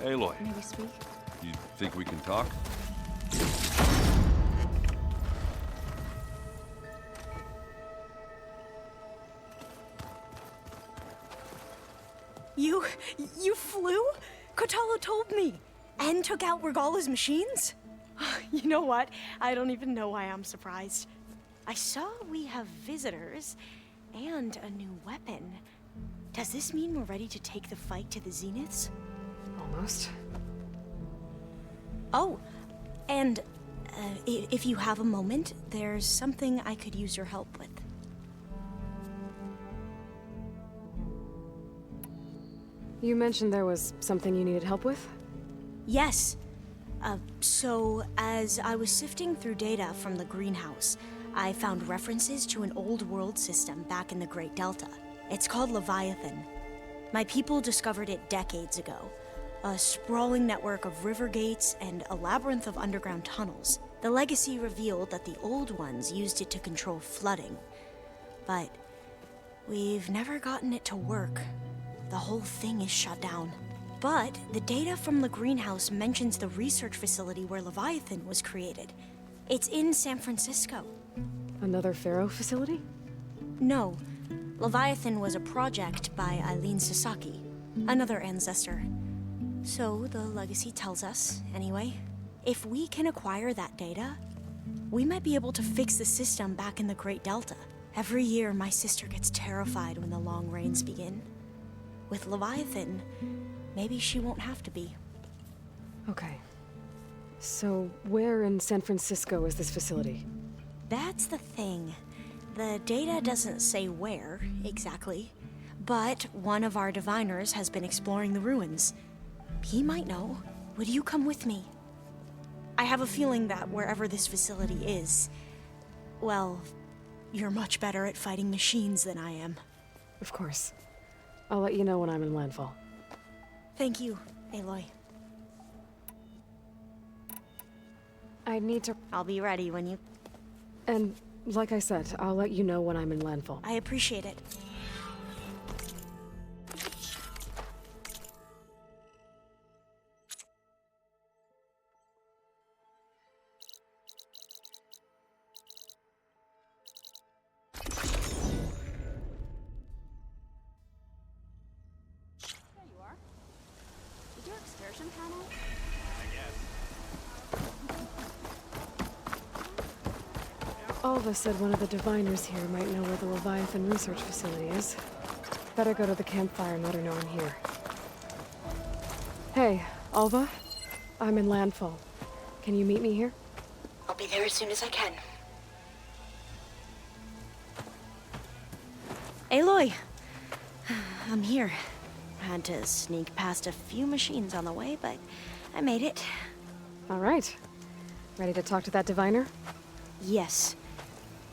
Aloy, May we speak? you think we can talk? You flew? Kotalo told me. And took out Regala's machines? You know what? I don't even know why I'm surprised. I saw we have visitors and a new weapon. Does this mean we're ready to take the fight to the Zeniths? Almost. Oh, and if you have a moment, there's something I could use your help with. You mentioned there was something you needed help with? Yes. So, as I was sifting through data from the greenhouse, I found references to an old world system back in the Great Delta. It's called Leviathan. My people discovered it decades ago. A sprawling network of river gates and a labyrinth of underground tunnels. The legacy revealed that the old ones used it to control flooding. But we've never gotten it to work. The whole thing is shut down. But the data from the greenhouse mentions the research facility where Leviathan was created. It's in San Francisco. Another Pharaoh facility? No. Leviathan was a project by Eileen Sasaki, another ancestor. So the legacy tells us, anyway. If we can acquire that data, we might be able to fix the system back in the Great Delta. Every year, my sister gets terrified when the long rains begin. With Leviathan, maybe she won't have to be. Okay. So, where in San Francisco is this facility? That's the thing. The data doesn't say where, exactly. But one of our diviners has been exploring the ruins. He might know. Would you come with me? I have a feeling that wherever this facility is, well, you're much better at fighting machines than I am. Of course. I'll let you know when I'm in landfall. Thank you, Aloy. I need to... I'll be ready when you... And, like I said, I'll let you know when I'm in landfall. I appreciate it. There you are. Did your excursion panel? Alva said one of the diviners here might know where the Leviathan research facility is. Better go to the campfire and let her know I'm here. Hey, Alva? I'm in landfall. Can you meet me here? I'll be there as soon as I can. Aloy! I'm here. Had to sneak past a few machines on the way, but I made it. All right. Ready to talk to that diviner? Yes.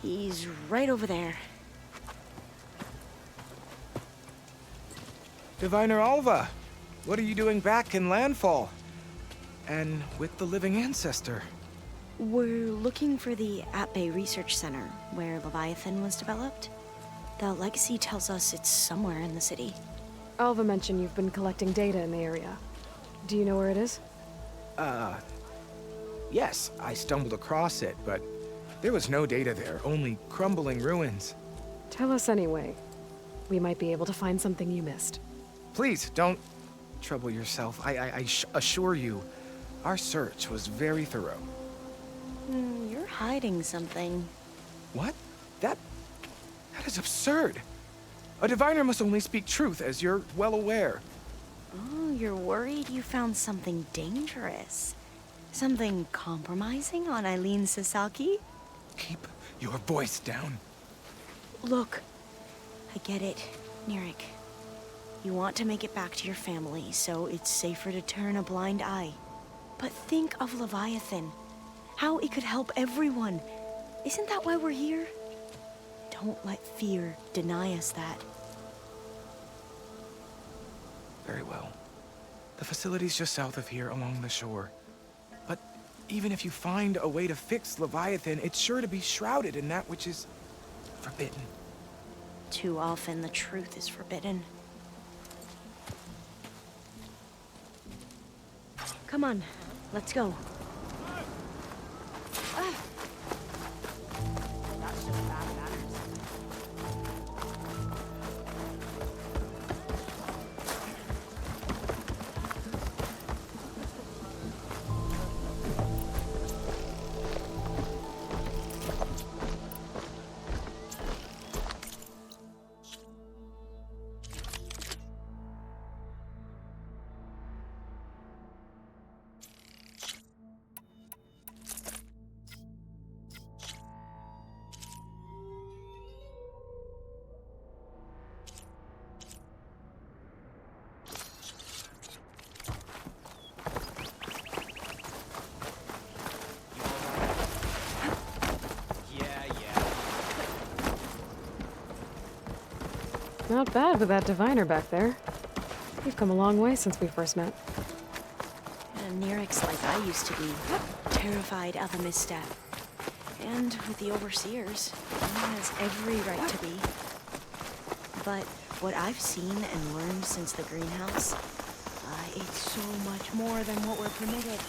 He's right over there. Diviner Alva, what are you doing back in landfall? And with the living ancestor? We're looking for the At-Bay Research Center, where Leviathan was developed. The legacy tells us it's somewhere in the city. Alva mentioned you've been collecting data in the area. Do you know where it is? Yes, I stumbled across it, but there was no data there, only crumbling ruins. Tell us anyway. We might be able to find something you missed. Please, don't trouble yourself. I assure you, our search was very thorough. You're hiding something. What? That is absurd. A diviner must only speak truth, as you're well aware. Oh, you're worried you found something dangerous. Something compromising on Eileen Sasaki? Keep your voice down. Look, I get it, Nirik. You want to make it back to your family, so it's safer to turn a blind eye. But think of Leviathan. How it could help everyone. Isn't that why we're here? Don't let fear deny us that. Very well. The facility's just south of here, along the shore. But even if you find a way to fix Leviathan, it's sure to be shrouded in that which is forbidden. Too often the truth is forbidden. Come on, let's go. That's just bad manners. Not bad with that diviner back there. You've come a long way since we first met. And Nirix like I used to be, terrified of a misstep. And with the overseers, he has every right to be. But what I've seen and learned since the greenhouse, it's so much more than what we're permitted.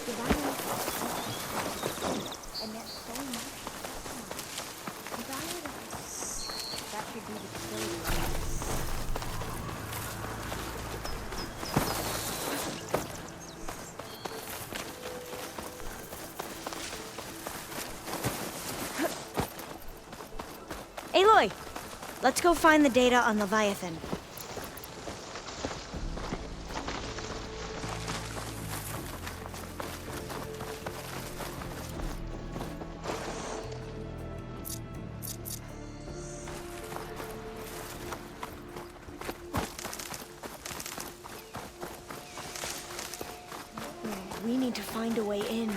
Divine and that's so much. Divine, that could be the children. Aloy, let's go find the data on Leviathan. We need to find a way in.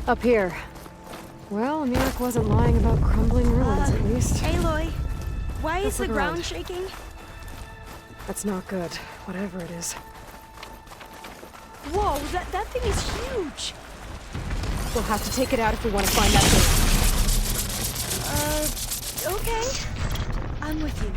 Up here. Well, Mirik wasn't lying about crumbling ruins, at least. Aloy, why is Let's the look ground around. shaking? That's not good, whatever it is. Whoa, that thing is huge! We'll have to take it out if we want to find that thing. Okay. I'm with you.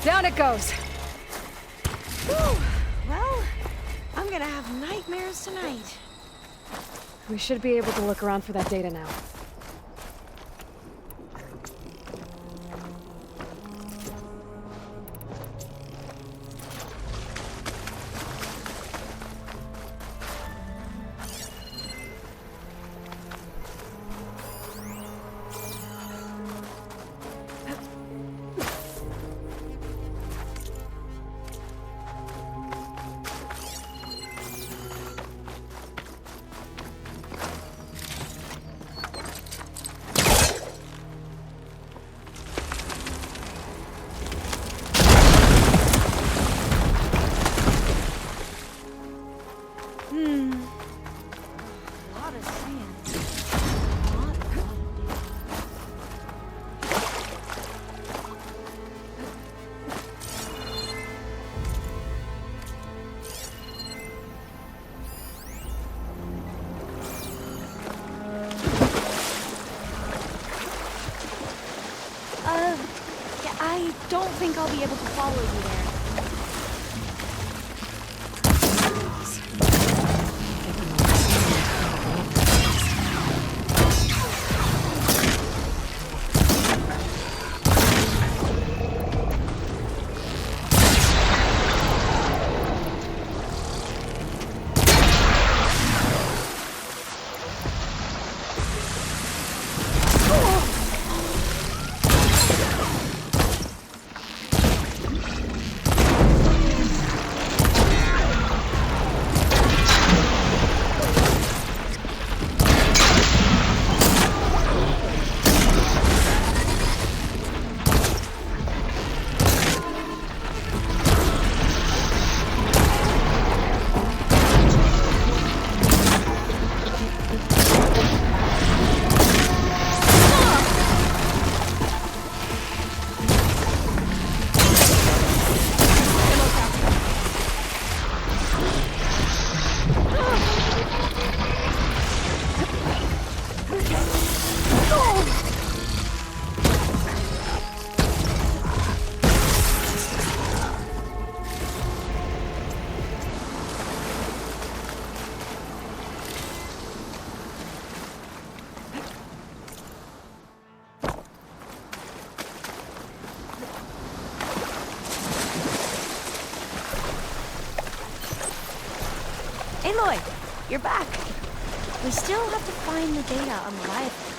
Down it goes. Whew. Well, I'm gonna have nightmares tonight. We should be able to look around for that data now. I don't think I'll be able to follow you there. Aloy, you're back. We still have to find the data on Leviathan.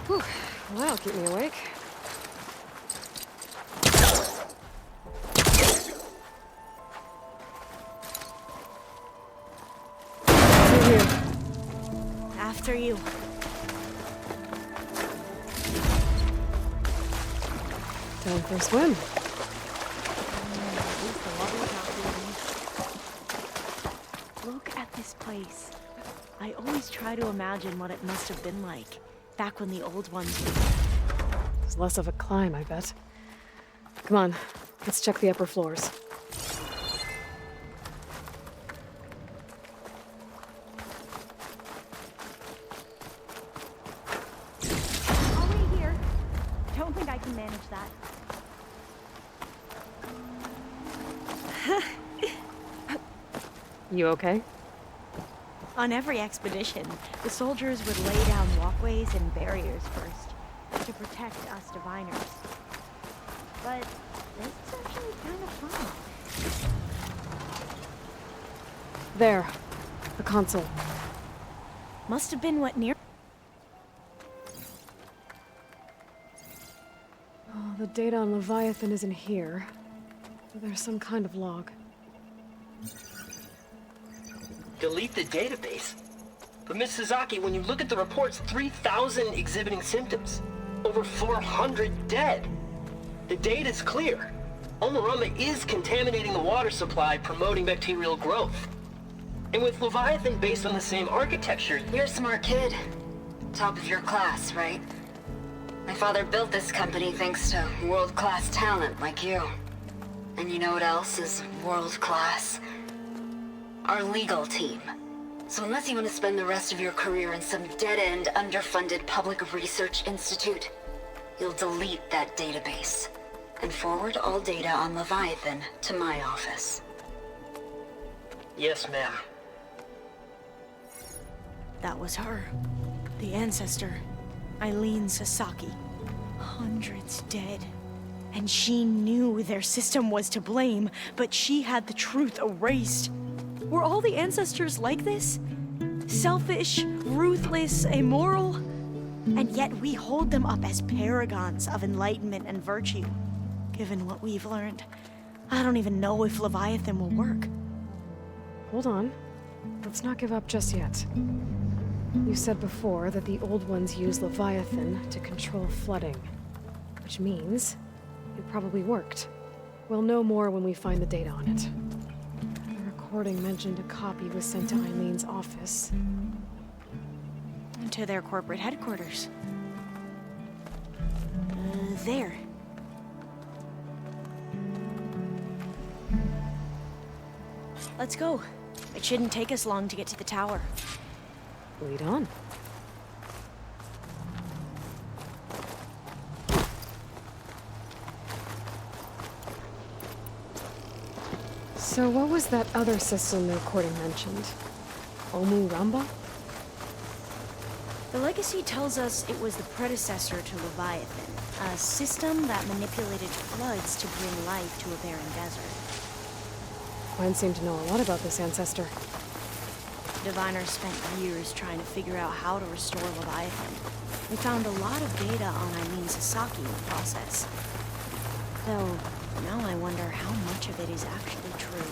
Whew, well, that'll keep me awake. Through here. After you. Time for a swim. Look at this place. I always try to imagine what it must have been like, back when the old ones were. It's less of a climb, I bet. Come on, let's check the upper floors. I'll wait here. Don't think I can manage that. You okay? On every expedition, the soldiers would lay down walkways and barriers first, to protect us diviners. But this is actually kind of fun. There. The console. Must have been what near. Oh, the data on Leviathan isn't here. There's some kind of log. Delete the database? But Miss Sasaki, when you look at the reports, 3,000 exhibiting symptoms. Over 400 dead. The data's clear. Omarama is contaminating the water supply, promoting bacterial growth. And with Leviathan based on the same architecture... You're a smart kid. Top of your class, right? My father built this company thanks to world-class talent like you. And you know what else is world-class? Our legal team. So unless you want to spend the rest of your career in some dead-end, underfunded public research institute, you'll delete that database. and forward all data on Leviathan to my office. Yes, ma'am. That was her. The ancestor. Eileen Sasaki. Hundreds dead. And she knew their system was to blame, but she had the truth erased. Were all the ancestors like this? Selfish, ruthless, immoral? And yet we hold them up as paragons of enlightenment and virtue. Given what we've learned, I don't even know if Leviathan will work. Hold on. Let's not give up just yet. You said before that the old ones use Leviathan to control flooding. Which means it probably worked. We'll know more when we find the data on it. The recording mentioned a copy was sent to Eileen's office. To their corporate headquarters. There. Let's go. It shouldn't take us long to get to the tower. Lead on. So what was that other system the recording mentioned? Omu Ramba? The legacy tells us it was the predecessor to Leviathan, a system that manipulated floods to bring life to a barren desert. Gwen seemed to know a lot about this ancestor. Diviners spent years trying to figure out how to restore Leviathan. We found a lot of data on Eileen Sasaki in the process. Though, now I wonder how much of it is actually true.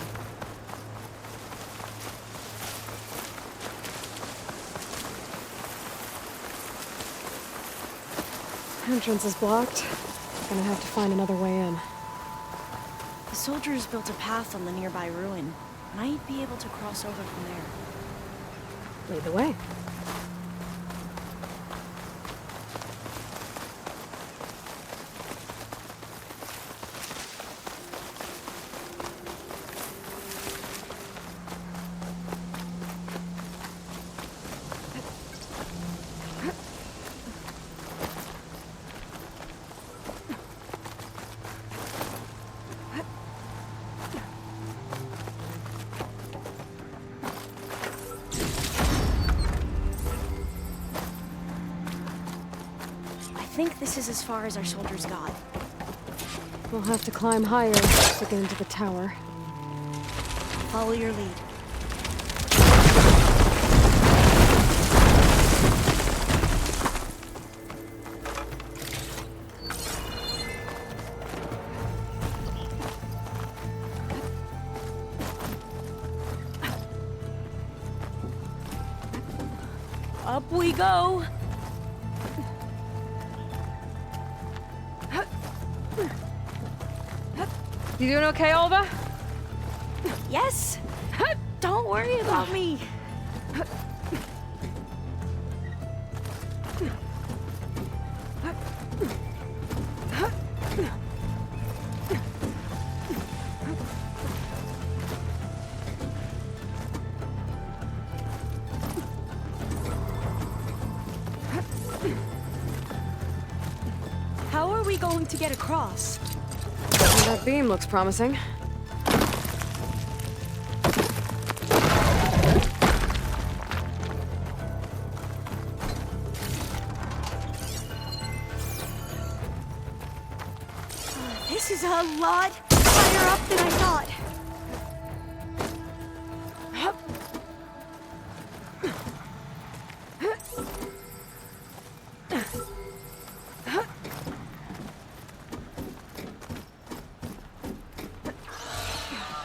Entrance is blocked. Gonna have to find another way in. The soldiers built a path on the nearby ruin. Might be able to cross over from there. Lead the way. I think this is as far as our soldiers got. We'll have to climb higher to get into the tower. Follow your lead. Up we go! You doing okay, Olva? Yes! Don't worry about me! How are we going to get across? That beam looks promising. This is a lot higher up than I thought.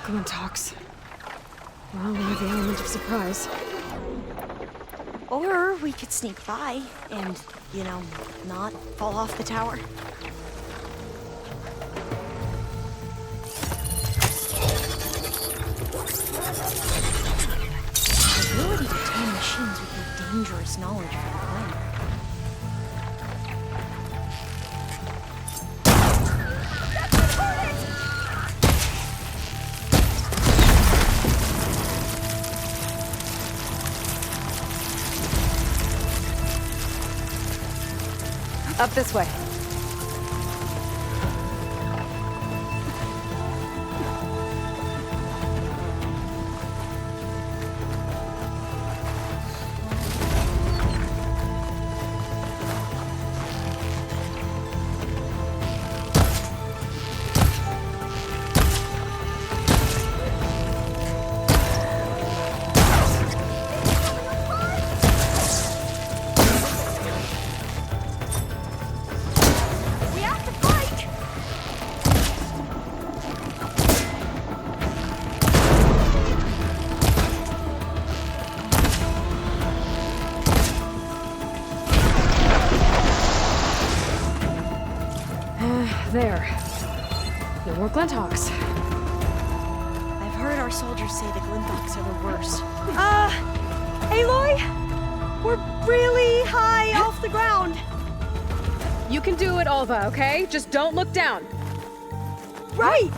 Gwen talks. Well, we have the element of surprise. Or we could sneak by and, you know, not fall off the tower. The ability to tame machines would be dangerous knowledge for the planet. Up this way. Glinthawks. I've heard our soldiers say the Glinthawks are the worst. Aloy? We're really high off the ground. You can do it, Alva, okay? Just don't look down. Right!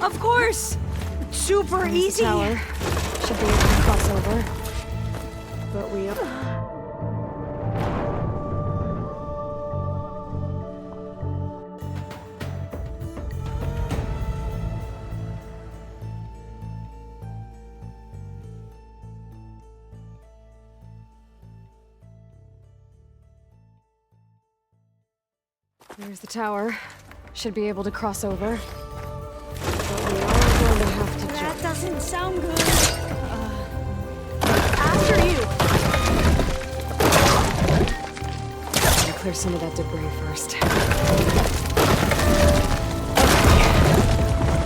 Of course! Super There's the easy. tower. Should be able to cross over. But we... There's the tower. Should be able to cross over. But we are going to have to That jump. doesn't sound good. After you. Gotta clear some of that debris first. Okay.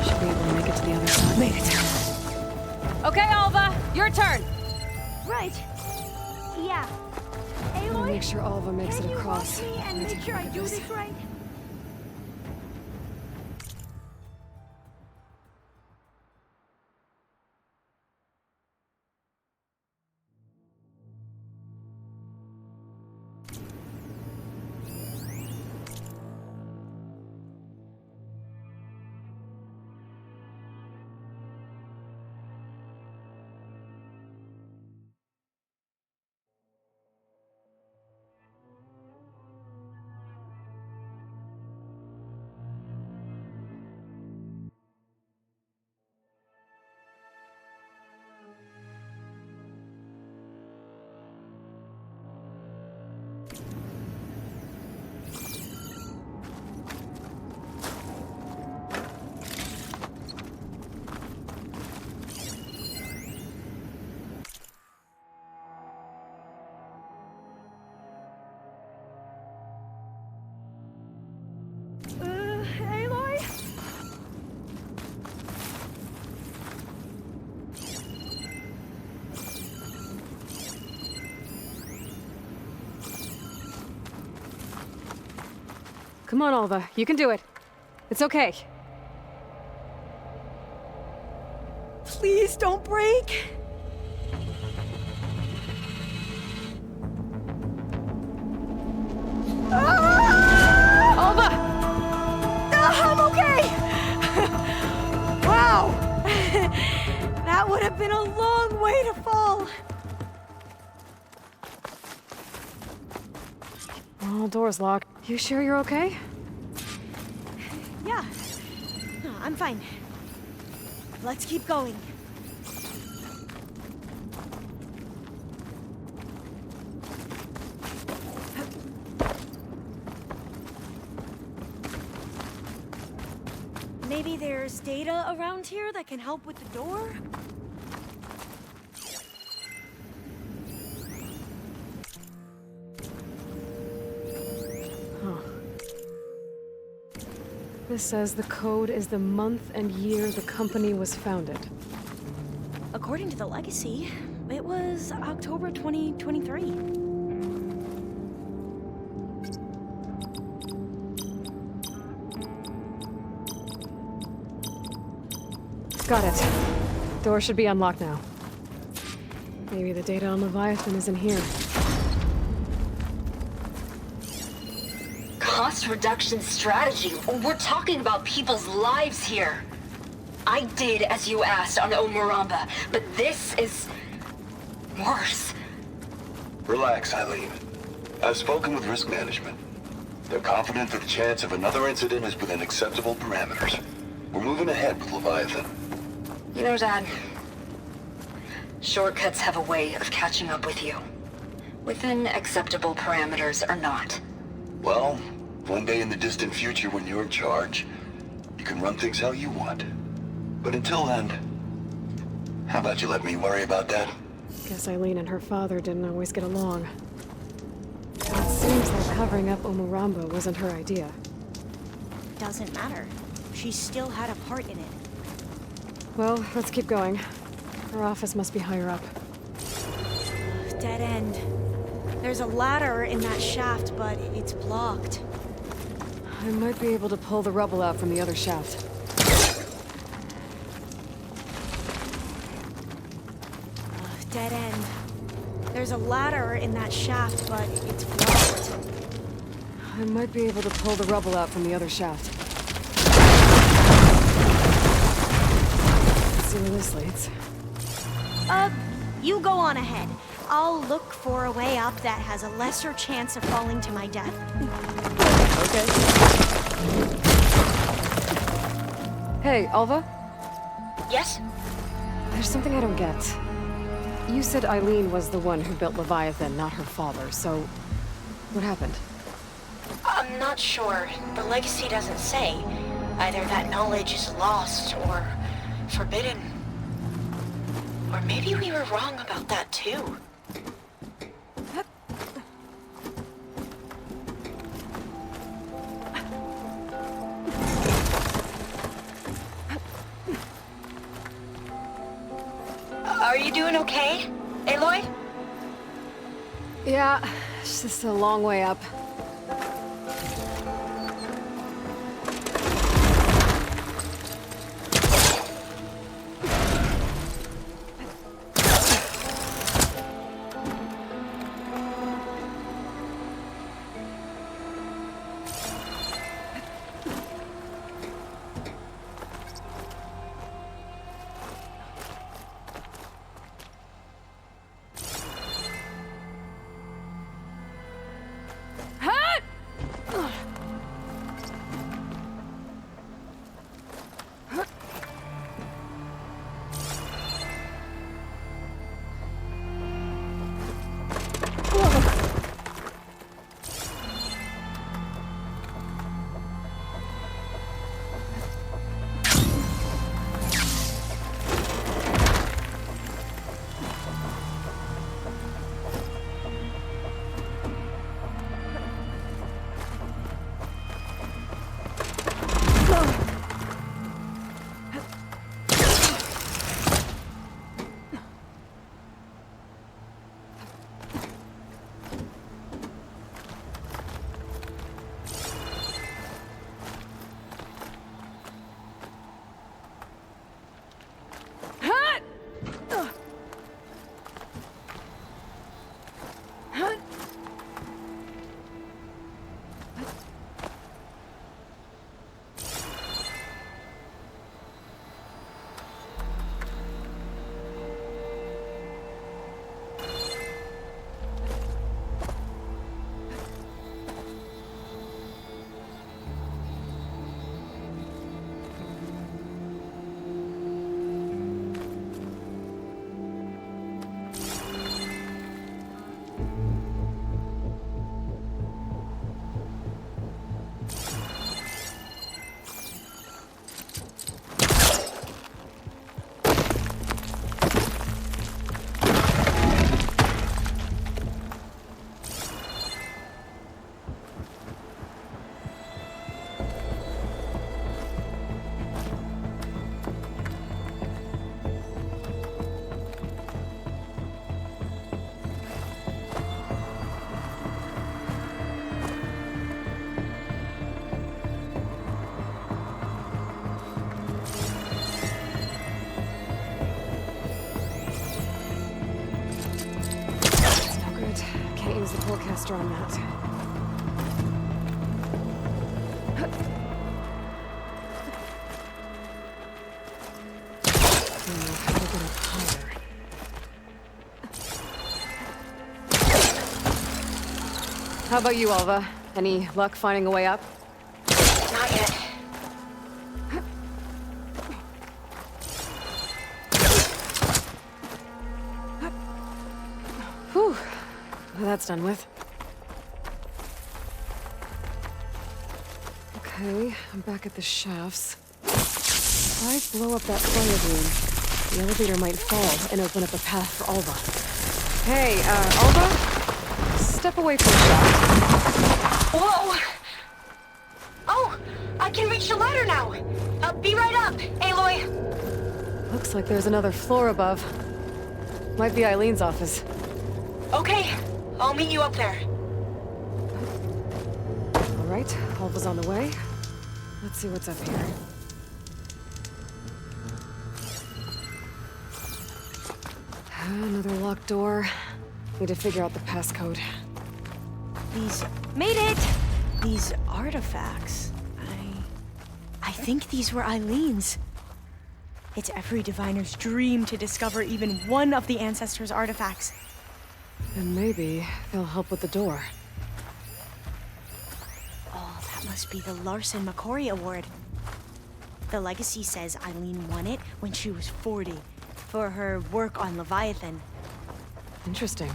Should be able to make it to the other side. Made it. Okay, Alva, your turn. Right. Yeah. I'm gonna Aloy, make sure Alva makes can it you across. watch me and Let me make sure I take a do look at this right? Aloy? Come on, Alva. You can do it. It's okay. Please don't break. Alva! I'm okay. Wow. That would have been a long way to fall. Oh, door's locked. You sure you're okay? Yeah. No, I'm fine. Let's keep going. Maybe there's data around here that can help with the door? Huh. This says the code is the month and year the company was founded. According to the legacy, it was October 2023. Got it. Door should be unlocked now. Maybe the data on Leviathan is in here. Cost reduction strategy. We're talking about people's lives here. I did as you asked on Omuramba, but this is worse. Relax, Eileen. I've spoken with risk management. They're confident that the chance of another incident is within acceptable parameters. We're moving ahead with Leviathan. You know, Dad, shortcuts have a way of catching up with you. Within acceptable parameters or not. Well, one day in the distant future when you're in charge, you can run things how you want. But until then, how about you let me worry about that? Guess Eileen and her father didn't always get along. It seems like covering up Omuramba wasn't her idea. Doesn't matter. She still had a part in it. Well, let's keep going. Her office must be higher up. Dead end. There's a ladder in that shaft, but it's blocked. I might be able to pull the rubble out from the other shaft. dead end. There's a ladder in that shaft, but it's blocked. I might be able to pull the rubble out from the other shaft. Let's see where this leads. You go on ahead. I'll look for a way up that has a lesser chance of falling to my death. Okay. Hey, Alva? Yes? There's something I don't get. You said Eileen was the one who built Leviathan, not her father, so... what happened? I'm not sure. The legacy doesn't say. Either that knowledge is lost or forbidden. Or maybe we were wrong about that too. Are you doing okay, Aloy? Yeah, it's just a long way up. Forecaster on that. How to get up higher. How about you, Alva? Any luck finding a way up? Not yet. Whew. Well, that's done with. Okay, I'm back at the shafts. If I blow up that fire room, the elevator might fall and open up a path for Alva. Hey, Alva? Step away from the shaft. Whoa! Oh! I can reach the ladder now! Be right up, Aloy! Looks like there's another floor above. Might be Eileen's office. Okay, I'll meet you up there. Alright, Alva's on the way. Let's see what's up here. Another locked door. Need to figure out the passcode. These... Made it! These artifacts... I think these were Eileen's. It's every diviner's dream to discover even one of the ancestors' artifacts. And maybe they'll help with the door. Oh, that must be the Larson McCory Award. The legacy says Eileen won it when she was 40 for her work on Leviathan. Interesting.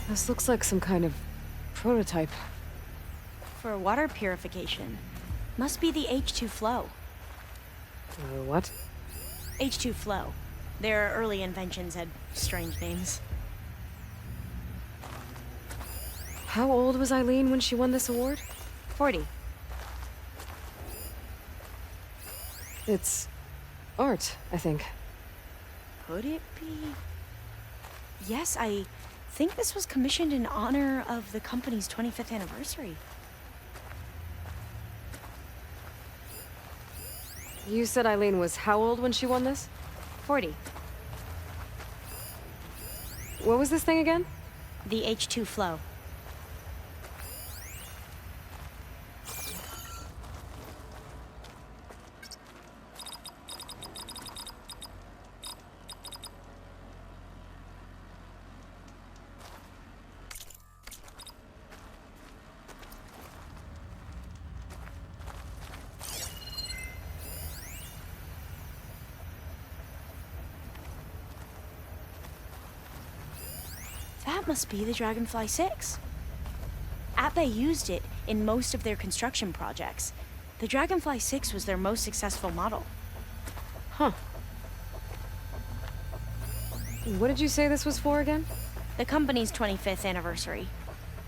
This looks like some kind of prototype. For water purification. Must be the H2 flow. What? H2 flow. Their early inventions had strange names. How old was Eileen when she won this award? 40. It's art, I think. Could it be? Yes, I think this was commissioned in honor of the company's 25th anniversary. You said Eileen was how old when she won this? 40. What was this thing again? The H2 flow. That must be the Dragonfly 6. Atbay used it in most of their construction projects. The Dragonfly 6 was their most successful model. Huh. What did you say this was for again? The company's 25th anniversary.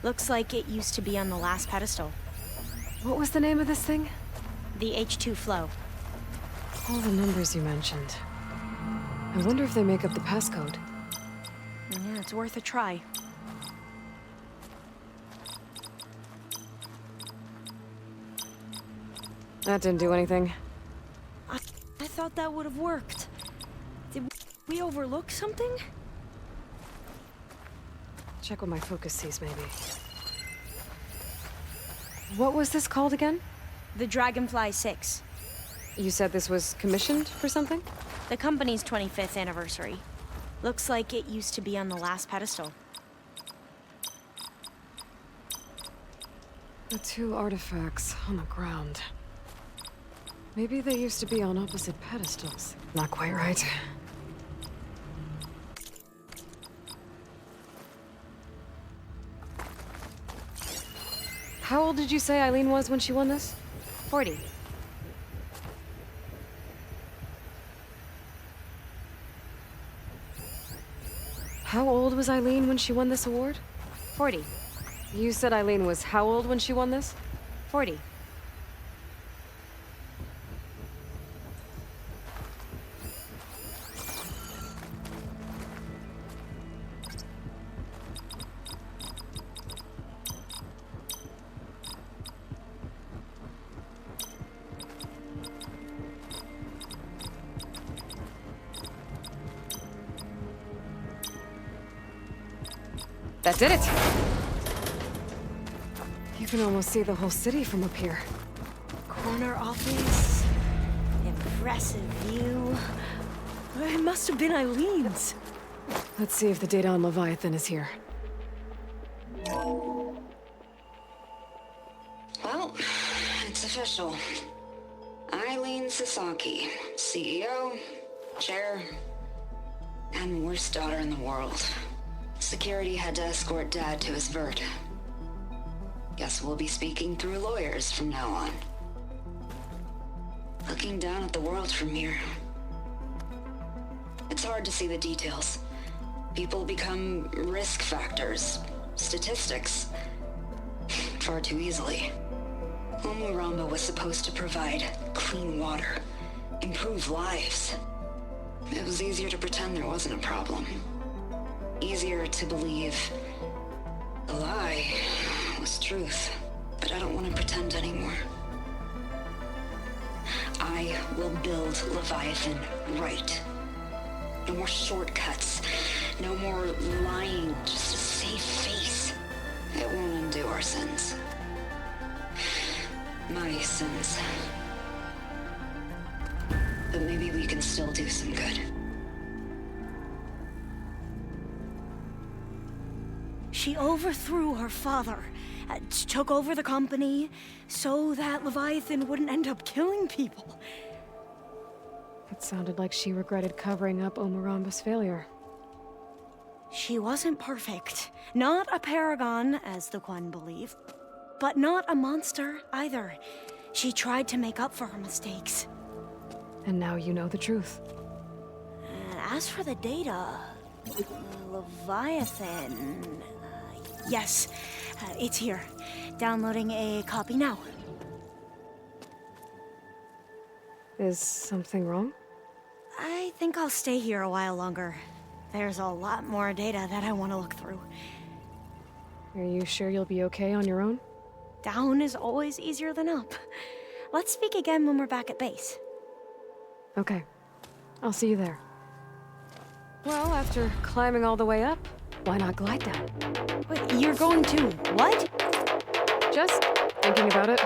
Looks like it used to be on the last pedestal. What was the name of this thing? The H2 flow. All the numbers you mentioned. I wonder if they make up the passcode. Yeah, it's worth a try. That didn't do anything. I thought that would have worked. Did we overlook something? Check what my focus sees, maybe. What was this called again? The Dragonfly 6. You said this was commissioned for something? The company's 25th anniversary. Looks like it used to be on the last pedestal. The two artifacts on the ground. Maybe they used to be on opposite pedestals. Not quite right. How old did you say Eileen was when she won this? 40. How old was Eileen when she won this award? 40. You said Eileen was how old when she won this? 40. That did it! You can almost see the whole city from up here. Corner office. Impressive view. It must have been Eileen's. Let's see if the data on Leviathan is here. Well, it's official. Eileen Sasaki, CEO, chair, and worst daughter in the world. Security had to escort Dad to his vert. Guess we'll be speaking through lawyers from now on. Looking down at the world from here. It's hard to see the details. People become risk factors, statistics, far too easily. Omuramba was supposed to provide clean water, improve lives. It was easier to pretend there wasn't a problem. Easier to believe the lie was truth, but I don't want to pretend anymore. I will build Leviathan right. No more shortcuts. No more lying just to save face. It won't undo our sins. My sins. But maybe we can still do some good. She overthrew her father, took over the company, so that Leviathan wouldn't end up killing people. It sounded like she regretted covering up Omaramba's failure. She wasn't perfect. Not a paragon, as the Quan believe, but not a monster either. She tried to make up for her mistakes. And now you know the truth. As for the data, Leviathan... yes, it's here. Downloading a copy now. Is something wrong? I think I'll stay here a while longer. There's a lot more data that I want to look through. Are you sure you'll be okay on your own? Down is always easier than up. Let's speak again when we're back at base. Okay. I'll see you there. Well, after climbing all the way up, why not glide down? Wait, you're going to what? Just thinking about it.